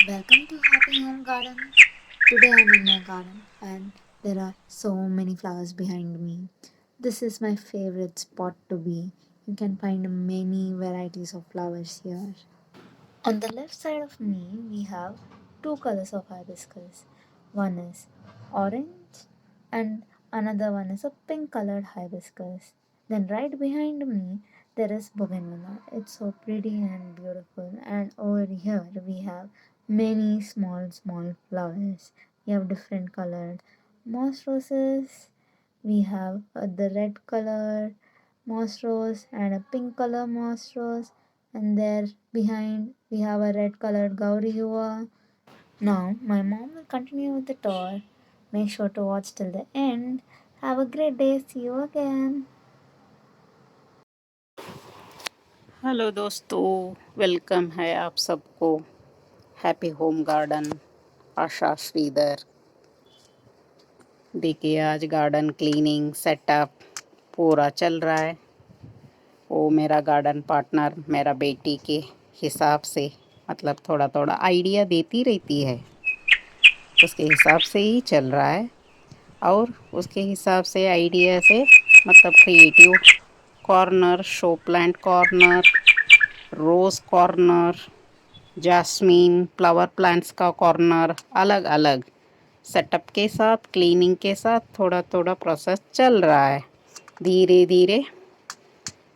Welcome to Happy Home Garden. Today I'm in my garden and there are so many flowers behind me. This is my favorite spot to be. You can find many varieties of flowers here. On the left side of me, we have two colors of hibiscus. One is orange and another one is a pink colored hibiscus. Then right behind me, there is bougainvillea. It's so pretty and beautiful. And over here, we have many small flowers. We have different colored moss roses. We have the red color moss rose and a pink color moss rose, and there behind we have a red colored gauri hua. Now my mom will continue with the tour. Make sure to watch till the end. Have a great day. See you again. Hello दोस्तों, welcome है आप सबको happy home garden आशा श्रीधर। देखिए आज garden cleaning setup पूरा चल रहा है। वो मेरा गार्डन पार्टनर मेरा बेटी के हिसाब से मतलब थोड़ा थोड़ा आइडिया देती रहती है, उसके हिसाब से ही चल रहा है। और उसके हिसाब से आइडिया से मतलब creative corner, show plant corner, rose corner, jasmine flower plants का कॉर्नर, अलग अलग सेटअप के साथ क्लीनिंग के साथ थोड़ा थोड़ा प्रोसेस चल रहा है। धीरे धीरे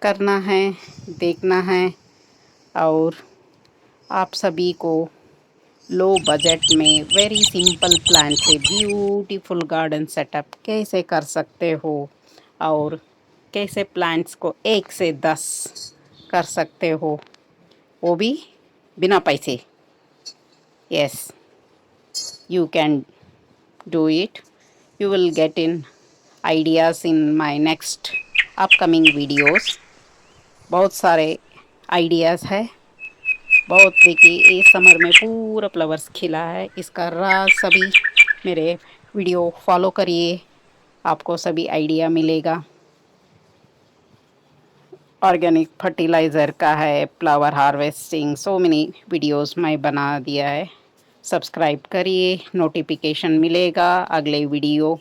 करना है, देखना है। और आप सभी को लो बजट में वेरी सिंपल प्लान से ब्यूटीफुल गार्डन सेटअप कैसे कर सकते हो और कैसे प्लांट्स को 1 से 10 कर सकते हो, वो भी बिना पैसे। Yes, you can do it. You will get in ideas in my next upcoming videos. बहुत सारे आइडियाज़ है। बहुत देखिए इस समर में पूरा फ्लावर्स खिला है, इसका राज सभी मेरे वीडियो फॉलो करिए, आपको सभी आइडिया मिलेगा। ऑर्गेनिक फर्टिलाइज़र का है, flower harvesting, so many videos मैं बना दिया है। सब्सक्राइब करिए, नोटिफिकेशन मिलेगा, अगले वीडियो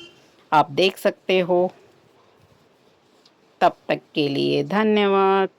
आप देख सकते हो। तब तक के लिए धन्यवाद।